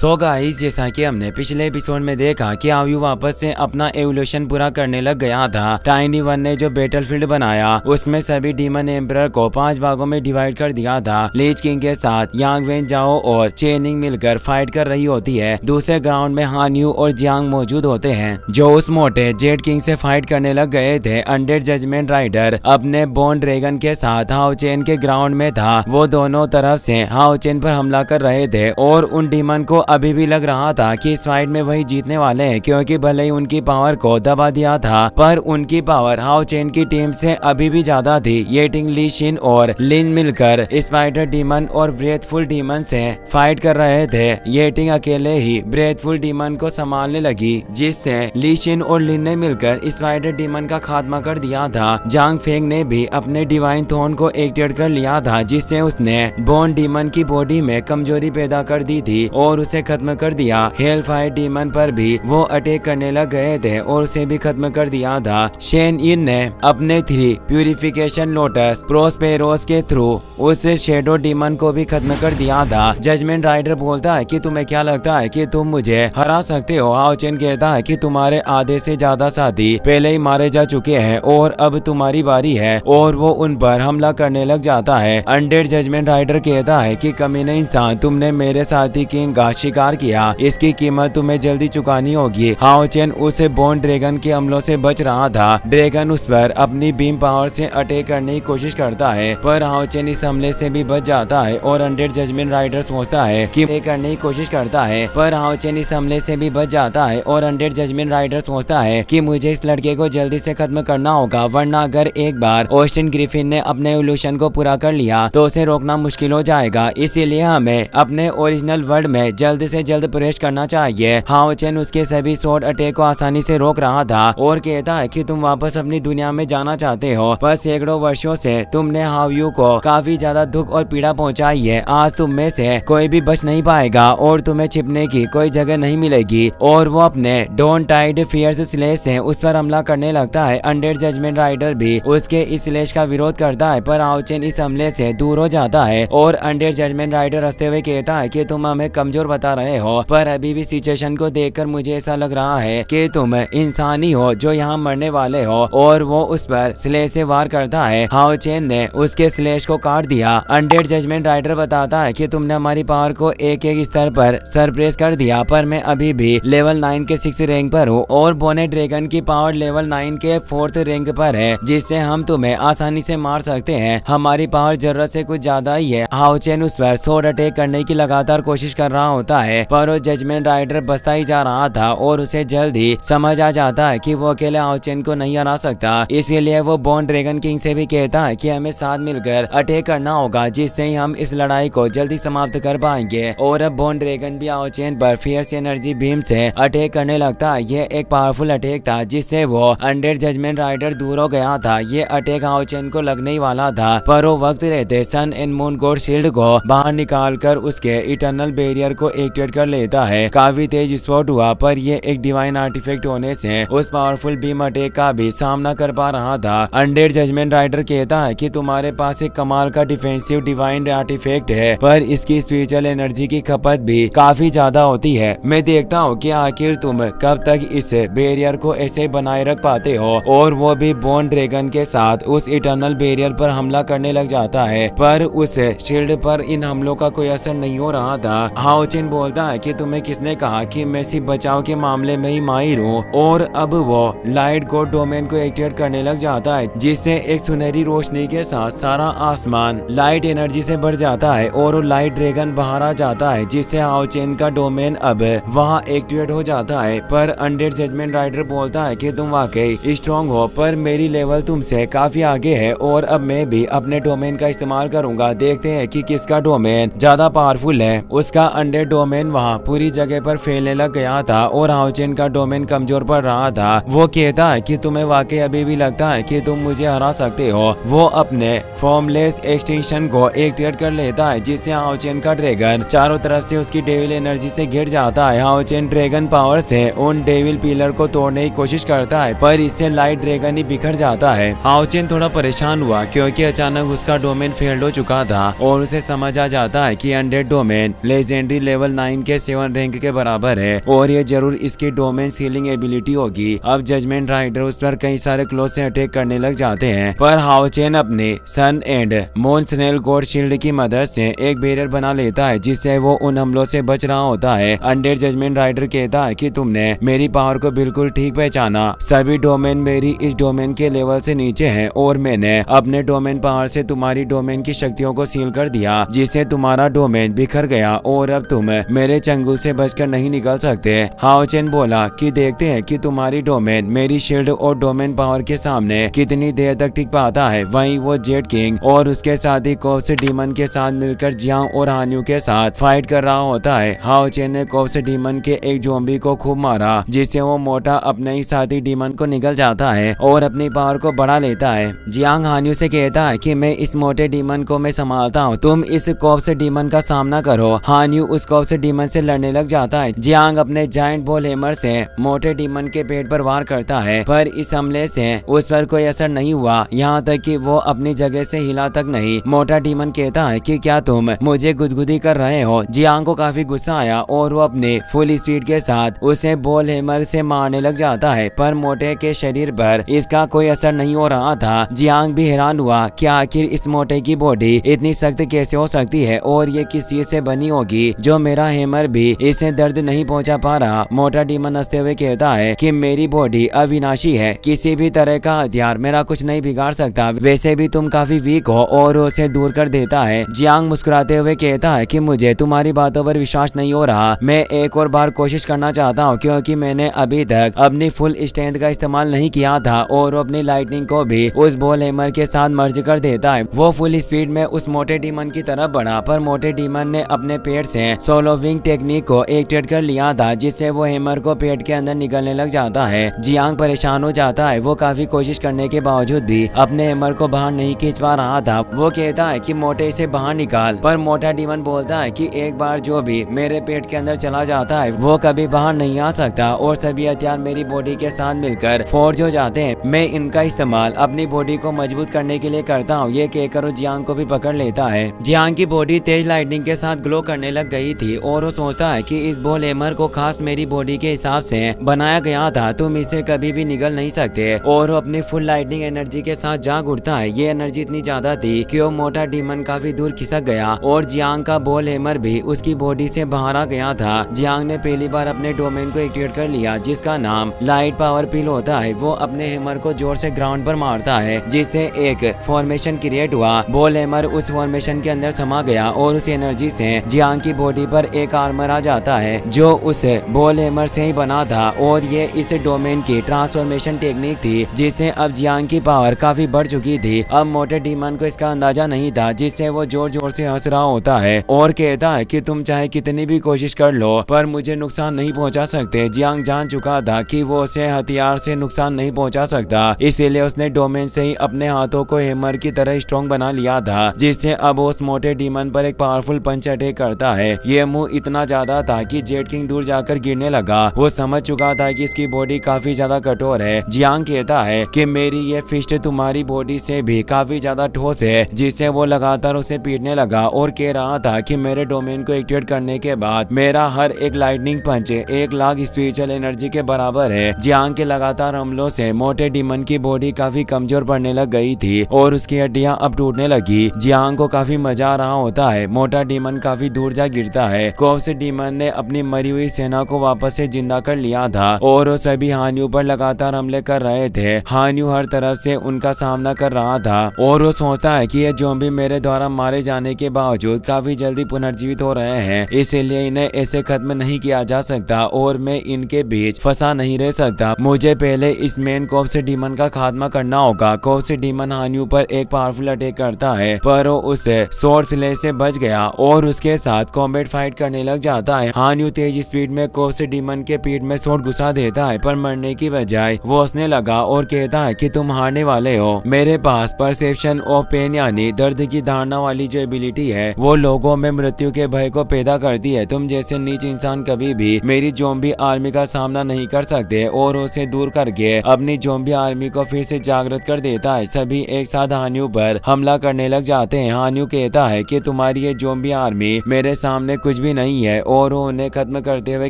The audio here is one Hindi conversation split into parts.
सो गाइस, जैसा कि हमने पिछले एपिसोड में देखा कि आयु वापस से अपना एवोल्यूशन पूरा करने लग गया था। टाइनी वन ने जो बैटलफील्ड बनाया उसमें सभी डीमन एम्परर को 5 भागों में डिवाइड कर दिया था। लीच किंग के साथ यांग वेन जाओ और चेनिंग मिलकर फाइट कर रही होती है। दूसरे ग्राउंड में हान यू और जियांग मौजूद होते हैं जो उस मोटे जेड किंग से फाइट करने लग गए थे। अनडेड जजमेंट राइडर अपने बोन ड्रैगन के साथ हाओ चेन के ग्राउंड में था। वो दोनों तरफ से हाओ चेन पर हमला कर रहे थे और उन डीमन को अभी भी लग रहा था कि इस फाइट में वही जीतने वाले हैं, क्योंकि भले ही उनकी पावर को दबा दिया था पर उनकी पावर हाओ चेन की टीम से अभी भी ज्यादा थी। ये टिंग, ली शिन और लिन मिलकर स्पाइडर डीमन और ब्रेथफुल डीमन से फाइट कर रहे थे। ये टिंग अकेले ही ब्रेथफुल डीमन को संभालने लगी, जिससे ली शिन और लिन ने मिलकर स्पाइडर डीमन का खात्मा कर दिया था। जांग फेंग ने भी अपने डिवाइन थोन को एक्टिवेट कर लिया था, जिससे उसने बोन डीमन की बॉडी में कमजोरी पैदा कर दी थी और उसे खत्म कर दिया। हेल फायर डीमन पर भी वो अटैक करने लग गए थे और उसे भी खत्म कर दिया था। शेन इन ने अपने 3 प्यूरिफिकेशन लोटस प्रोस्पेरोस के थ्रू उस शेडो डीमन को भी खत्म कर दिया था। जजमेंट राइडर बोलता है कि तुम्हें क्या लगता है कि तुम मुझे हरा सकते हो? हाओ चेन कहता है कि तुम्हारे आधे से ज्यादा साथी पहले ही मारे जा चुके हैं और अब तुम्हारी बारी है, और वो उन पर हमला करने लग जाता है। अनडेड जजमेंट राइडर कहता है कि कमीने इंसान, तुमने मेरे साथी किंग का शिकार किया, इसकी कीमत तुम्हें जल्दी चुकानी होगी। हाओ चेन उस बोन ड्रैगन के हमलों से बच रहा था। ड्रैगन उस पर अपनी बीम पावर से अटैक करने की कोशिश करता है पर हाओ चेन इस हमले से भी बच जाता है और अनडेड जजमेंट राइडर सोचता है कि अटैक करने की कोशिश करता है पर हाओ चेन इस हमले से भी बच जाता है और अनडेड जजमेंट राइडर सोचता है कि मुझे इस लड़के को जल्दी से खत्म करना होगा, वरना अगर एक बार ऑस्टिन ग्रिफिन ने अपने एवोल्यूशन को पूरा कर लिया तो उसे रोकना मुश्किल हो जाएगा। इसीलिए हमें अपने ओरिजिनल वर्ल्ड में जल्द से जल्द प्रवेश करना चाहिए। हाओ चेन उसके सभी शॉर्ट अटैक को आसानी से रोक रहा था और कहता है कि तुम वापस अपनी दुनिया में जाना चाहते हो, पर सैकड़ों वर्षों से तुमने हाओ यू को काफी ज्यादा दुख और पीड़ा पहुंचाई है। आज तुम में से कोई भी बच नहीं पाएगा और तुम्हें छिपने की कोई जगह नहीं मिलेगी। और वो अपने डॉन टाइड फियर्स स्लेश से उस पर हमला करने लगता है। अनडेड जजमेंट राइडर भी उसके इस स्लेश का विरोध करता है पर हाओ चेन इस हमले से दूर हो जाता है और अनडेड जजमेंट राइडर हंसते हुए कहता है कि तुम हमें कमजोर बता रहे हो, पर अभी भी सिचुएशन को देखकर मुझे ऐसा लग रहा है कि तुम इंसान ही हो जो यहाँ मरने वाले हो। और वो उस पर स्लेश से वार करता है। हाओ चेन ने उसके स्लेश को काट दिया। अनडेड जजमेंट राइडर बताता है कि तुमने हमारी पावर को एक एक स्तर पर सरप्रेस कर दिया, पर मैं अभी भी लेवल 9 के 6 रैंक पर हूँ और बोने ड्रैगन की पावर लेवल 9 के 4th रैंक पर है, जिससे हम तुम्हें आसानी से मार सकते हैं। हमारी पावर जरूरत से कुछ ज्यादा ही है। हाओ चेन उस पर स्वॉर्ड अटैक करने की लगातार कोशिश कर रहा होता है पर वो जजमेंट राइडर बचता ही जा रहा था और उसे जल्दी समझ आ जाता है कि वो अकेले हाओ चेन को नहीं हरा सकता। इसीलिए वो बोन ड्रैगन किंग से भी कहता है कि हमें साथ मिलकर अटैक करना होगा, जिससे ही हम इस लड़ाई को जल्दी समाप्त कर पाएंगे। और अब बोन ड्रैगन भी हाओ चेन पर फियर्स एनर्जी बीम से अटैक करने लगता है। ये एक पावरफुल अटैक था जिससे वो अनडेड जजमेंट राइडर दूर हो गया था। ये अटैक हाओ चेन को लगने ही वाला था पर वो वक्त रहते सन एंड मून गॉड शील्ड को बाहर निकाल कर उसके इटर्नल बैरियर को एक्टिवेट कर लेता है। काफी तेज स्पॉट हुआ पर ये एक डिवाइन आर्टिफैक्ट होने से उस पावरफुल बीम अटैक का भी सामना कर पा रहा था। अनडेड जजमेंट राइडर कहता है कि तुम्हारे पास एक कमाल का डिफेंसिव डिवाइन आर्टिफैक्ट है पर इसकी स्पिरिचुअल एनर्जी की खपत भी काफी ज्यादा होती है। मैं देखता हूँ कि आखिर तुम कब तक इस बैरियर को ऐसे बनाए रख पाते हो। और वो भी बोन ड्रैगन के साथ उस इटर्नल बैरियर पर हमला करने लग जाता है पर उस शील्ड पर इन हमलों का कोई असर नहीं हो रहा था। हाओ चेन बोलता है कि तुम्हें किसने कहा कि मैं सिर्फ बचाव के मामले में ही माहिर हूँ। और अब वो लाइट गॉड डोमेन को एक्टिवेट करने लग जाता है, जिससे एक सुनहरी रोशनी के साथ सारा आसमान लाइट एनर्जी से भर जाता है और वो लाइट ड्रैगन बाहर आ जाता है, जिससे हाओ चेन का डोमेन अब वहाँ एक्टिवेट हो जाता है। पर अनडेड जजमेंट राइडर बोलता है कि तुम वाकई स्ट्रॉन्ग हो पर मेरी लेवल तुमसे काफी आगे है और अब मैं भी अपने डोमेन का इस्तेमाल करूंगा। देखते हैं कि किसका डोमेन ज्यादा पावरफुल है। उसका अनडेड डोमेन वहाँ पूरी जगह पर फैलने लग गया था और हाओ चेन का डोमेन कमजोर पड़ रहा था। वो कहता है कि तुम्हें वाकई अभी भी लगता है कि तुम मुझे हरा सकते हो। वो अपने फॉर्मलेस एक्सटेंशन को एक्टिवेट कर लेता है, जिससे हाओ चेन का ड्रैगन चारों तरफ से उसकी डेविल एनर्जी से घिर जाता है। हाओ चेन ड्रैगन पावर से उन डेविल पिलर को तोड़ने की कोशिश करता है पर इससे लाइट ड्रैगन ही बिखर जाता है। हाओ चेन थोड़ा परेशान हुआ क्योंकि अचानक उसका डोमेन फेल्ड हो चुका था और उसे समझ आ जाता है कि undead domain legendary level level 9 के 7 रैंक के बराबर है और ये जरूर इसकी डोमेन सीलिंग एबिलिटी होगी। अब जजमेंट राइडर उस पर कई सारे क्लोज से अटैक करने लग जाते हैं, पर हाओ चेन अपने sun and moon snail god shield की मदद से एक बैरियर बना लेता है जिससे वो उन हमलों से बच रहा होता है। अनडेड जजमेंट राइडर कहता है कि तुमने मेरी पावर को बिल्कुल ठीक पहचाना। सभी डोमेन मेरी इस डोमेन के लेवल से नीचे हैं और मैंने अपने डोमेन पावर से तुम्हारी डोमेन की शक्तियों को सील कर दिया, जिससे तुम्हारा डोमेन बिखर गया और अब तुम मेरे चंगुल से बचकर नहीं निकल सकते। हाओ चेन बोला कि देखते हैं कि तुम्हारी डोमेन मेरी शील्ड और डोमेन पावर के सामने कितनी देर तक टिक पाता है। वहीं वो जेट किंग और उसके साथी कोप्स डीमन के साथ मिलकर जियांग और हान्यू के साथ फाइट कर रहा होता है। हाओ चेन ने कोप्स डीमन के एक ज़ॉम्बी को खूब मारा, जिससे वो मोटा अपने ही साथी डीमन को निकल जाता है और अपनी पावर को बढ़ा लेता है। जियांग हान्यू से कहता है कि मैं इस मोटे डीमन को मैं संभालता हूँ, तुम इस कोप्स डीमन का सामना करो। हान्यू उस कोप्स डीमन से लड़ने लग जाता है। जियांग अपने जायंट बॉल हैमर से मोटे डीमन के पेट पर वार करता है, पर इस हमले से उस पर कोई असर नहीं हुआ, यहाँ तक कि वो अपनी जगह से हिला तक नहीं। मोटा डीमन कहता है कि क्या तुम मुझे गुदगुदी कर रहे हो। जियांग को काफी गुस्सा आया और वो अपने फुल स्पीड के साथ उसे बॉल हैमर से मारने लग जाता है, पर मोटे के शरीर पर इसका कोई असर नहीं हो रहा था। जियांग भी हैरान हुआ कि आखिर इस मोटे की बॉडी इतनी सख्त कैसे हो सकती है और ये किस चीज से बनी होगी जो मेरा हैमर भी इसे दर्द नहीं पहुंचा पा रहा। मोटा डीमन हंसते हुए कहता है कि मेरी बॉडी अविनाशी है, किसी भी तरह का हथियार मेरा कुछ नहीं बिगाड़ सकता, वैसे भी तुम काफी वीक हो, और उसे दूर कर देता है। जियांग मुस्कुराते हुए कहता है कि मुझे तुम्हारी बातों पर विश्वास नहीं हो रहा, मैं एक और बार कोशिश करना चाहता हूँ क्योंकि मैंने अभी तक अपनी फुल स्ट्रेंथ का इस्तेमाल नहीं किया था, और अपनी लाइटनिंग को भी उस बॉल हैमर के साथ मर्ज कर देता है। वो फुल स्पीड में उस मोटे डीमन की तरफ बढ़ा, पर मोटे डीमन ने अपने पेट से सोलो विंग टेक्निक को एक्टिवेट कर लिया था, जिससे वो हैमर को पेट के अंदर निकलने लग जाता है। जियांग परेशान हो जाता है, वो काफी कोशिश करने के बावजूद भी अपने हैमर को बाहर नहीं खींच पा रहा था। वो कहता है कि मोटे इसे बाहर निकाल, पर मोटा डीमन बोलता है कि एक बार जो भी मेरे पेट के अंदर चला जाता है वो कभी बाहर नहीं आ सकता, और सभी हथियार मेरी बॉडी के साथ मिलकर फोर्ज हो जाते हैं, मैं इनका इस्तेमाल अपनी बॉडी को मजबूत करने के लिए करता हूँ। ये कहकर वो जियांग को भी पकड़ लेता है। जियांग की बॉडी तेज लाइटनिंग के साथ ग्लो करने लग गई थी और वो सोचता है कि इस बॉल हैमर को खास मेरी बॉडी के हिसाब से बनाया गया था, तुम इसे कभी भी निगल नहीं सकते, और वो अपनी फुल लाइटनिंग एनर्जी के साथ जाग उठता है। ये एनर्जी इतनी ज्यादा थी कि वो मोटा डीमन काफी दूर खिसक गया और जियांग का बॉल हैमर भी उसकी बॉडी से बाहर आ गया था। जियांग ने पहली बार अपने डोमेन को एक्टिवेट कर लिया, जिसका नाम लाइट पावर पिल होता है। वो अपने हैमर को जोर से ग्राउंड पर मारता है, जिससे एक फॉर्मेशन क्रिएट हुआ। बॉल हैमर उस फॉर्मेशन के अंदर समा गया और उस एनर्जी से जियांग की बॉडी पर एक आर्मर आ जाता है जो उस बॉल हैमर से ही बना था, और ये इस डोमेन की ट्रांसफॉर्मेशन टेक्निक थी, जिससे अब जियांग की पावर काफी बढ़ चुकी थी। अब मोटे डीमन को इसका अंदाजा नहीं था, जिससे वो जोर जोर से हंस रहा होता है और कहता है कि तुम चाहे कितनी भी कोशिश कर लो पर मुझे नुकसान नहीं पहुंचा सकते। जियांग जान चुका था कि वो उसे हथियार से नुकसान नहीं पहुंचा सकता, इसीलिए उसने डोमेन से ही अपने हाथों को हैमर की तरह स्ट्रॉन्ग बना लिया था, जिससे अब उस मोटे डीमन पर एक पावरफुल पंच अटैक करता है। ये मुंह इतना ज्यादा था कि जेट किंग दूर जाकर गिरने लगा। वो समझ चुका था कि इसकी बॉडी काफी ज्यादा कठोर है। जियांग कहता है कि मेरी ये फिस्ट तुम्हारी बॉडी से भी काफी ज्यादा ठोस है, जिससे वो लगातार उसे पीटने लगा और कह रहा था कि मेरे डोमेन को एक्टिवेट करने के बाद मेरा हर एक लाइटनिंग पंच 1 लाख स्पिरिचुअल एनर्जी के बराबर है। जियांग के लगातार हमलों से मोटे डीमन की बॉडी काफी कमजोर पड़ने लग गई थी और उसकी हड्डियां अब टूटने लगी। जियांग को काफी मजा आ रहा होता है। मोटा डीमन काफी दूर जा गिरता है। कोप्स डीमन ने अपनी मरी हुई सेना को वापस से जिंदा कर लिया था और वो सभी हान्यू पर लगातार हमले कर रहे थे। हान्यू हर तरफ से उनका सामना कर रहा था और वो सोचता है कि ये ज़ॉम्बी मेरे द्वारा मारे जाने के बावजूद काफी जल्दी पुनर्जीवित हो रहे हैं, इसीलिए इन्हें ऐसे खत्म नहीं किया जा सकता और मैं इनके बीच फंसा नहीं रह सकता। मुझे पहले इस मेन कोप्स डीमन का खात्मा करना होगा। कोप्स डीमन हान्यू पर एक पावरफुल अटैक करता है, पर वो उसे स्वॉर्ड स्लेश से बच गया और उसके साथ कॉम्बैट फाइट करने लग जाता है। हान्यू तेज स्पीड में कोप्स डीमन के पीठ में स्वॉर्ड घुसा देता है, पर मरने की बजाय वो हंसने लगा और कहता है कि तुम हारने वाले हो। मेरे पास परसेप्शन ऑफ पेन यानी दर्द की धारणा वाली जो एबिलिटी है वो लोगों में मृत्यु के भय को पैदा करती है। तुम जैसे नीच इंसान कभी भी मेरी ज़ॉम्बी आर्मी का सामना नहीं कर सकते, और उसे दूर करके अपनी ज़ॉम्बी आर्मी को फिर से जागृत कर देता है। सभी एक साथ हान्यू पर हमला करने लग जाते हैं। हान्यू कहता है कि तुम्हारी ये ज़ॉम्बी आर्मी मेरे सामने कुछ भी नहीं है और वो उन्हें खत्म करते हुए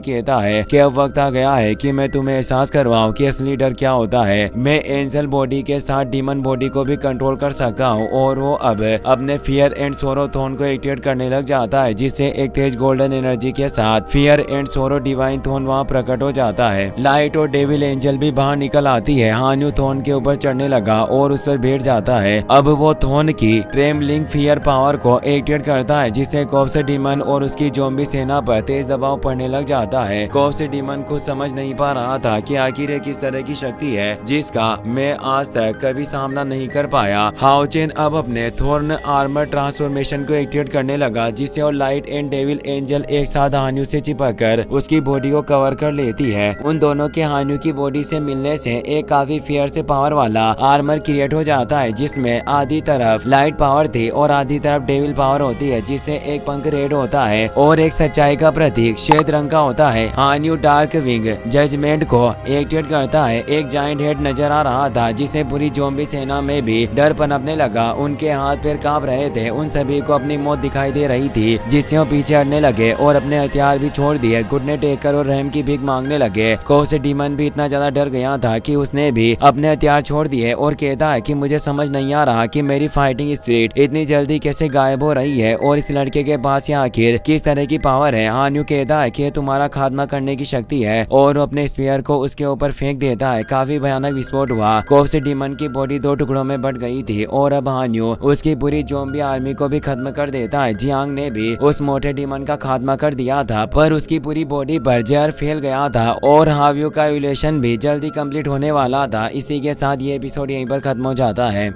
कहता है कि अब वक्त आ गया है कि मैं तुम्हें एहसास करवाऊं कि असली डर क्या होता है। मैं एंजल बॉडी के साथ डीमन बॉडी को भी कंट्रोल कर सकता हूँ और वो अब अपने फियर एंड सोरो थोन को एक्टिवेट करने लग जाता है, जिससे एक तेज गोल्डन एनर्जी के साथ फियर एंड सोरो डिवाइन थोन वहाँ प्रकट हो जाता है। लाइट और डेविल एंजल भी बाहर निकल आती है। हान्यू थोन के ऊपर चढ़ने लगा और उस पर बैठ जाता है। अब वो थोन की ट्रेमलिंग फियर पावर को एक्टिवेट करता है, जिससे कॉप्स डीमन और उसकी ज़ॉम्बी सेना पर तेज दबाव पड़ने लग जाता है। कॉप्स डीमन को समझ नहीं पा रहा था कि आखिर किस तरह की शक्ति है जिसका मैं आज तक कभी सामना नहीं कर पाया। हाओचेन अब अपने थॉर्न आर्मर ट्रांसफॉर्मेशन को एक्टिवेट करने लगा, जिससे और लाइट एंड डेविल एंजल एक साथ हान्यू से चिपककर उसकी बॉडी को कवर कर लेती है। उन दोनों के हान्यू की बॉडी से मिलने से एक काफी फियर से पावर वाला आर्मर क्रिएट हो जाता है, जिसमें आधी तरफ लाइट पावर थी और आधी तरफ डेविल पावर होती है, जिससे एक पंख रेड होता है और एक सच्चाई का प्रतीक श्वेत रंग का होता है। हान्यू डार्क विंग जजमेंट को एक्टिवेट करता है। एक जायंट हेड नजर आ रहा था, जिसे पूरी ज़ॉम्बी सेना में भी डर पनपने लगा। उनके हाथ पैर कांप रहे थे। उन सभी को अपनी मौत दिखाई दे रही थी, जिससे वो पीछे हटने लगे और अपने हथियार भी छोड़ दिए। घुटने टेककर और रहम की भीख मांगने लगे। कॉप्स डीमन भी इतना ज्यादा डर गया था कि उसने भी अपने हथियार छोड़ दिए और कहता है कि मुझे समझ नहीं आ रहा कि मेरी फाइटिंग स्पिरिट इतनी जल्दी कैसे गायब हो रही है और इस लड़के के पास ये आखिर किस तरह की पावर है। हान्यू कहता है कि तुम्हारा खात्मा करने की शक्ति है और वो अपने स्पीयर को उसके ऊपर फेंक देता है। काफी भयानक विस्फोट हुआ। कॉप्स डीमन की बॉडी दो टुकड़ों में बट गई थी और अब हान्यू उसकी पूरी ज़ॉम्बी आर्मी को भी खत्म कर देता है। जियांग ने भी उस मोटे डीमन का खात्मा कर दिया था, पर उसकी पूरी बॉडी पर जहर फैल गया था और हाव्यू का एवोल्यूशन भी जल्दी कंप्लीट होने वाला था। इसी के साथ ये एपिसोड यहीं पर खत्म हो जाता है।